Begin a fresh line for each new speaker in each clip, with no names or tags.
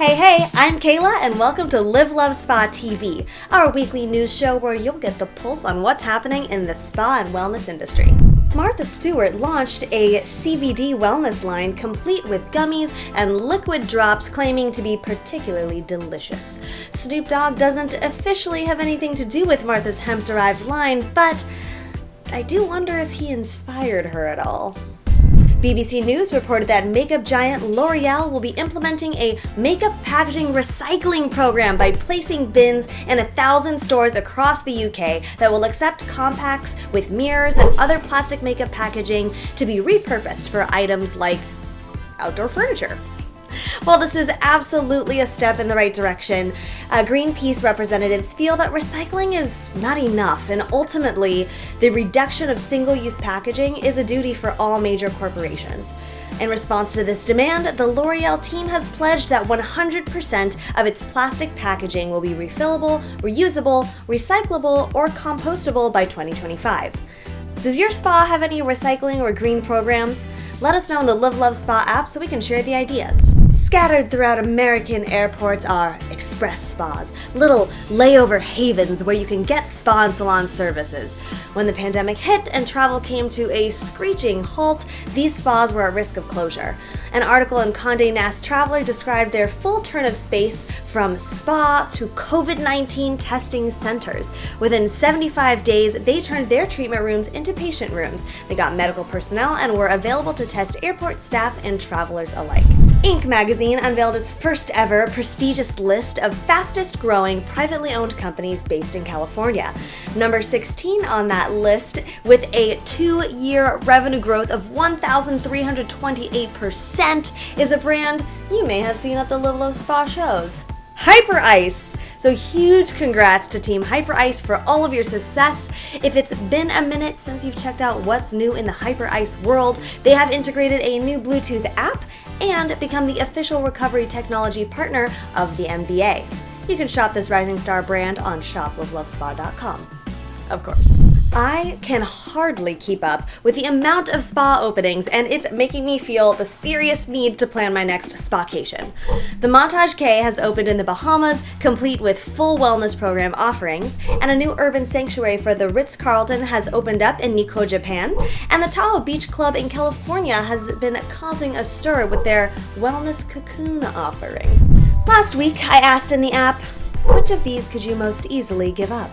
Hey, I'm Kayla and welcome to Live Love Spa TV, our weekly news show where you'll get the pulse on what's happening in the spa and wellness industry. Martha Stewart launched a CBD wellness line complete with gummies and liquid drops claiming to be particularly delicious. Snoop Dogg doesn't officially have anything to do with Martha's hemp-derived line, but I do wonder if he inspired her at all. BBC News reported that makeup giant L'Oreal will be implementing a makeup packaging recycling program by placing bins in 1,000 stores across the UK that will accept compacts with mirrors and other plastic makeup packaging to be repurposed for items like outdoor furniture. While this is absolutely a step in the right direction, Greenpeace representatives feel that recycling is not enough, and ultimately, the reduction of single-use packaging is a duty for all major corporations. In response to this demand, the L'Oreal team has pledged that 100% of its plastic packaging will be refillable, reusable, recyclable, or compostable by 2025. Does your spa have any recycling or green programs? Let us know in the Live Love Spa app so we can share the ideas. Scattered throughout American airports are express spas, little layover havens where you can get spa and salon services. When the pandemic hit and travel came to a screeching halt, these spas were at risk of closure. An article in Condé Nast Traveler described their full turn of space from spa to COVID-19 testing centers. Within 75 days, they turned their treatment rooms into patient rooms. They got medical personnel and were available to test airport staff and travelers alike. Inc. magazine unveiled its first ever prestigious list of fastest growing privately owned companies based in California. Number 16 on that list, with a 2-year revenue growth of 1,328%, is a brand you may have seen at the Live Love Spa shows. Hyper Ice! So huge congrats to Team Hyper Ice for all of your success. If it's been a minute since you've checked out what's new in the Hyper Ice world, they have integrated a new Bluetooth app and become the official recovery technology partner of the NBA. You can shop this rising star brand on shoplivelovespa.com. Of course. I can hardly keep up with the amount of spa openings, and it's making me feel the serious need to plan my next spacation. The Montage K has opened in the Bahamas, complete with full wellness program offerings, and a new urban sanctuary for the Ritz-Carlton has opened up in Nikko, Japan, and the Tahoe Beach Club in California has been causing a stir with their wellness cocoon offering. Last week, I asked in the app, which of these could you most easily give up?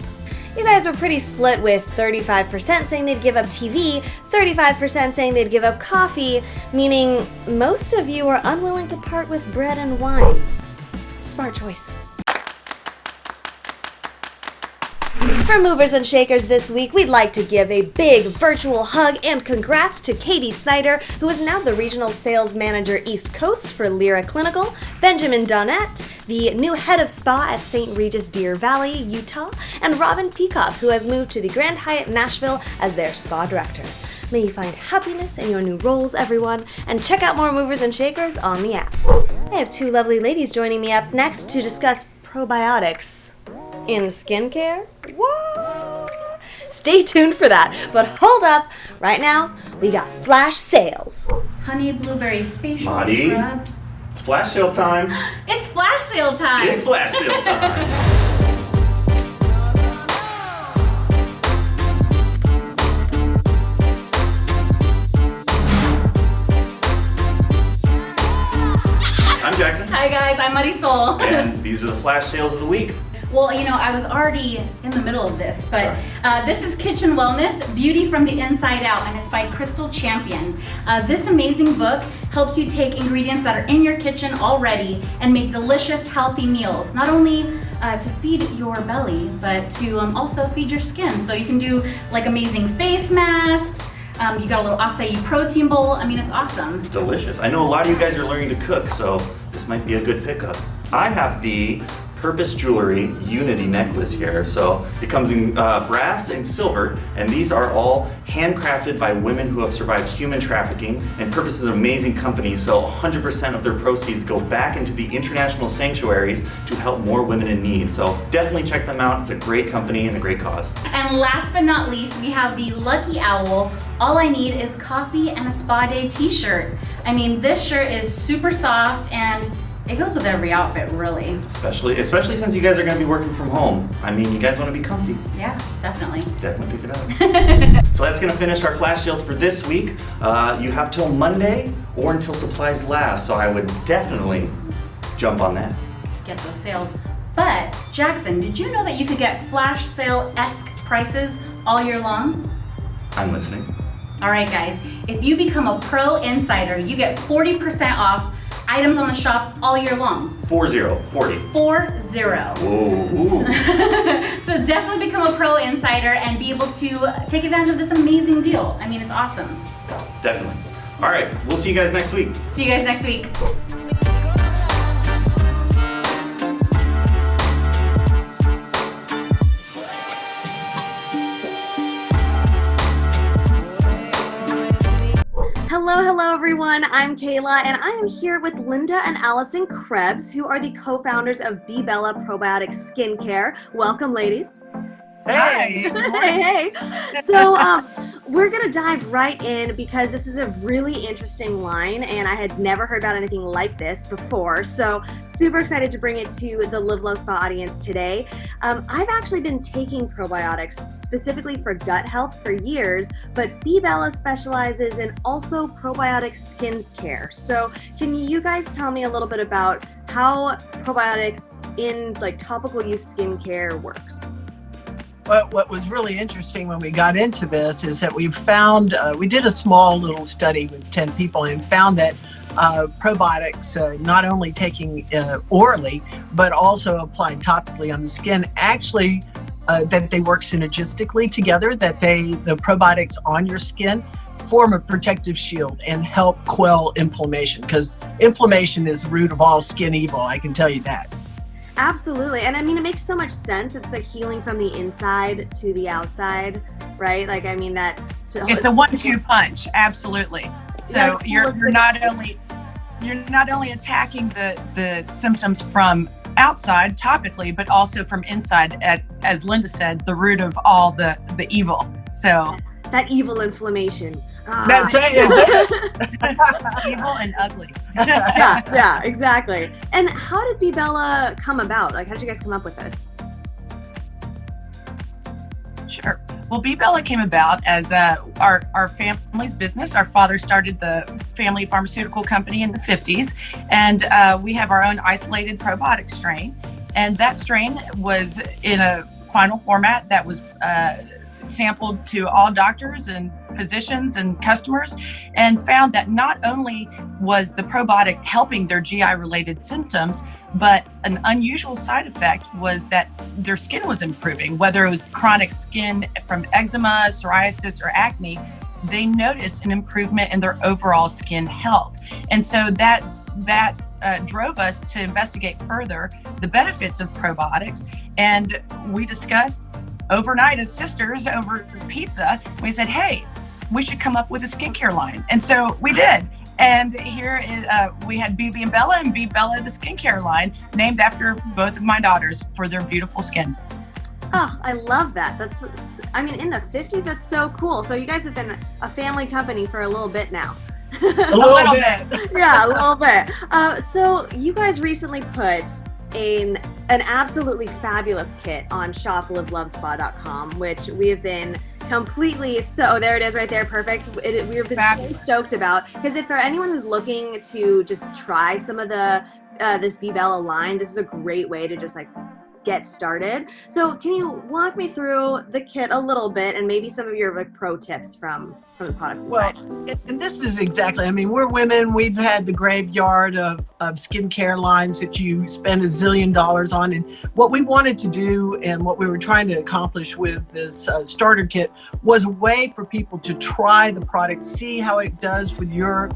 You guys were pretty split, with 35% saying they'd give up TV, 35% saying they'd give up coffee, meaning most of you are unwilling to part with bread and wine. Smart choice. For movers and shakers this week, we'd like to give a big virtual hug and congrats to Katie Snyder, who is now the Regional Sales Manager East Coast for Lyra Clinical, Benjamin Donette, the new head of spa at St. Regis Deer Valley, Utah, and Robin Peacock, who has moved to the Grand Hyatt Nashville as their spa director. May you find happiness in your new roles, everyone, and check out more movers and shakers on the app. I have two lovely ladies joining me up next to discuss probiotics in skincare. What? Stay tuned for that, but hold up. Right now, we got flash sales.
Honey blueberry facial
Marty,
scrub.
it's flash sale time.
It's flash sale time.
It's flash sale time. I'm Jackson.
Hi guys, I'm Marisol.
And these are the flash sales of the week.
Well, you know, I was already in the middle of this, but this is Kitchen Wellness, Beauty from the Inside Out, and it's by Crystal Champion. This amazing book helps you take ingredients that are in your kitchen already and make delicious, healthy meals. Not only to feed your belly, but to also feed your skin. So you can do like amazing face masks. You got a little acai protein bowl. I mean, it's awesome.
Delicious. I know a lot of you guys are learning to cook, so this might be a good pickup. I have the Purpose Jewelry Unity necklace here. So it comes in brass and silver, and these are all handcrafted by women who have survived human trafficking. And Purpose is an amazing company, so 100% of their proceeds go back into the international sanctuaries to help more women in need. So definitely check them out. It's a great company and a great cause.
And last but not least, we have the Lucky Owl. All I need is coffee and a spa day t-shirt. I mean, this shirt is super soft and It goes with every outfit, really.
Especially since you guys are going to be working from home. I mean, you guys want to be comfy.
Yeah, definitely.
Definitely pick it up. So that's going to finish our flash sales for this week. You have till Monday or until supplies last, so I would definitely jump on that.
Get those sales. But, Jackson, did you know that you could get flash sale-esque prices all year long?
I'm listening.
All right, guys. If you become a pro insider, you get 40% off items on the shop all year long. 40. 40.
Ooh.
So definitely become a pro insider and be able to take advantage of this amazing deal. I mean, it's awesome.
Definitely. All right, we'll see you guys next week.
See you guys next week.
Hello everyone, I'm Kayla and I am here with Linda and Allison Krebs, who are the co-founders of BeBella Probiotic Skincare. Welcome, ladies.
Hey.
Hey. So we're going to dive right in because this is a really interesting line and I had never heard about anything like this before. So super excited to bring it to the Live Love Spa audience today. I've actually been taking probiotics specifically for gut health for years, but BeBella specializes in also probiotic skincare. So can you guys tell me a little bit about how probiotics in like topical use skincare works?
What was really interesting when we got into this is that we found, we did a small little study with 10 people and found that probiotics, not only taking orally, but also applied topically on the skin, actually that they work synergistically together, that the probiotics on your skin form a protective shield and help quell inflammation, because inflammation is the root of all skin evil, I can tell you that.
Absolutely. And I mean, it makes so much sense. It's like healing from the inside to the outside, right? Like, I mean,
it's a 1-2 punch. Absolutely. So you're not only attacking the symptoms from outside topically, but also from inside at, as Linda said, the root of all the evil. So
that evil inflammation.
That's it.
Evil and ugly.
yeah, exactly. And how did BeBella come about? Like, how did you guys come up with this?
Sure. Well, BeBella came about as our family's business. Our father started the family pharmaceutical company in the 50s, and we have our own isolated probiotic strain. And that strain was in a final format that was sampled to all doctors and physicians and customers, and found that not only was the probiotic helping their GI related symptoms, but an unusual side effect was that their skin was improving. Whether it was chronic skin from eczema, psoriasis, or acne, they noticed an improvement in their overall skin health. And so that drove us to investigate further the benefits of probiotics. And we discussed overnight as sisters over pizza. We said, hey, we should come up with a skincare line. And so we did. And here we had BB and Bella and BeBella, the skincare line, named after both of my daughters for their beautiful skin.
Oh, I love that. I mean, in the 50s, that's so cool. So you guys have been a family company for a little bit now.
A little bit.
Yeah, a little bit. So you guys recently put an absolutely fabulous kit on shoplivelovespa.com, which we have been completely, so there it is right there, perfect. We have been fabulous. So stoked about, because if for anyone who's looking to just try some of the this BeBella line, this is a great way to just like get started. So can you walk me through the kit a little bit and maybe some of your like pro tips from the products?
Well, and this is exactly, I mean, we're women, we've had the graveyard of skincare lines that you spend $1 zillion on. And what we wanted to do and what we were trying to accomplish with this starter kit was a way for people to try the product, see how it does with your,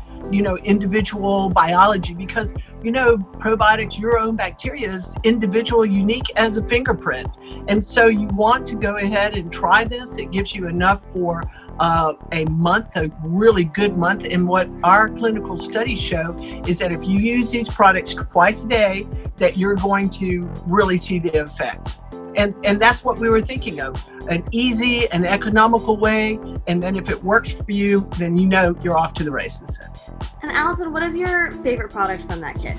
individual biology, because, probiotics, your own bacteria is individual, unique as a fingerprint. And so you want to go ahead and try this. It gives you enough for a month, a really good month. And what our clinical studies show is that if you use these products twice a day, that you're going to really see the effects. And that's what we were thinking of, an easy and economical way. And then if it works for you, then you're off to the races.
And Allison, what is your favorite product from that kit?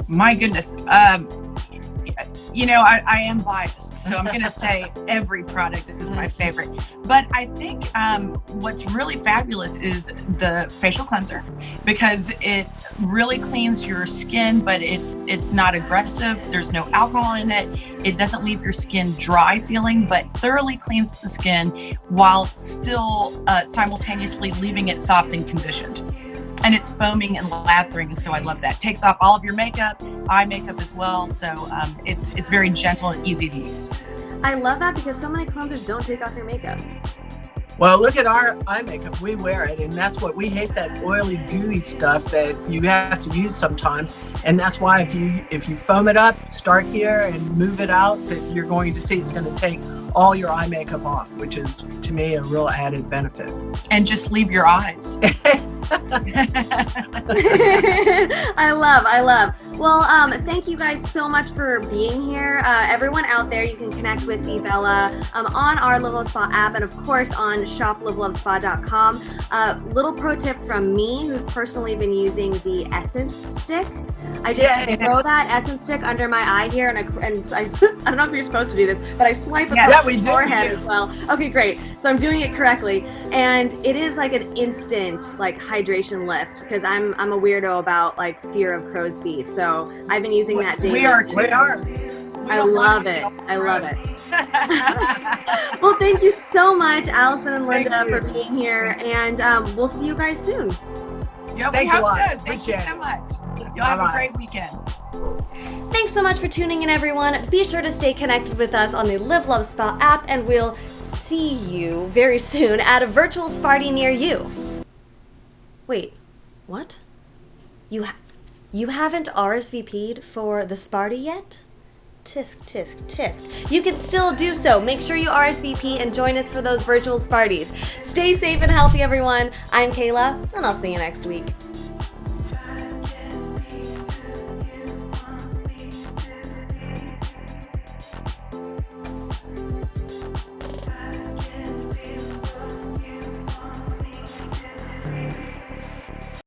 My goodness. I am biased, so I'm going to say every product is my favorite. But I think what's really fabulous is the facial cleanser, because it really cleans your skin, but it's not aggressive. There's no alcohol in it. It doesn't leave your skin dry feeling, but thoroughly cleans the skin while still simultaneously leaving it soft and conditioned. And it's foaming and lathering, so I love that. Takes off all of your makeup, eye makeup as well, so it's very gentle and easy to use.
I love that because so many cleansers don't take off your makeup.
Well, look at our eye makeup. We wear it, and that's what we hate, that oily, gooey stuff that you have to use sometimes. And that's why if you foam it up, start here and move it out, that you're going to see it's going to take all your eye makeup off, which is, to me, a real added benefit.
And just leave your eyes.
I love. Well, thank you guys so much for being here. Everyone out there, you can connect with BeBella on our Live Love Spa app, and of course on shoplivelovespa.com. Little pro tip from me, who's personally been using the Essence stick. I just throw that Essence stick under my eye here, and I don't know if you're supposed to do this, but I swipe across the forehead as well. Okay, great. So I'm doing it correctly, and it is like an instant like hydration lift, because I'm a weirdo about like fear of crow's feet. So I've been using that daily.
We are.
I love it. Well, thank you so much, Allison and Linda, for being here, and we'll see you guys soon.
Yeah,
Thanks a lot.
Thank you so much. You'll have a great weekend.
Thanks so much for tuning in, everyone. Be sure to stay connected with us on the Live Love Spa app, and we'll see you very soon at a virtual Sparty near you. Wait, what? You haven't RSVP'd for the Sparty yet? Tisk, tisk, tisk. You can still do so. Make sure you RSVP and join us for those virtual Sparties. Stay safe and healthy, everyone. I'm Kayla, and I'll see you next week.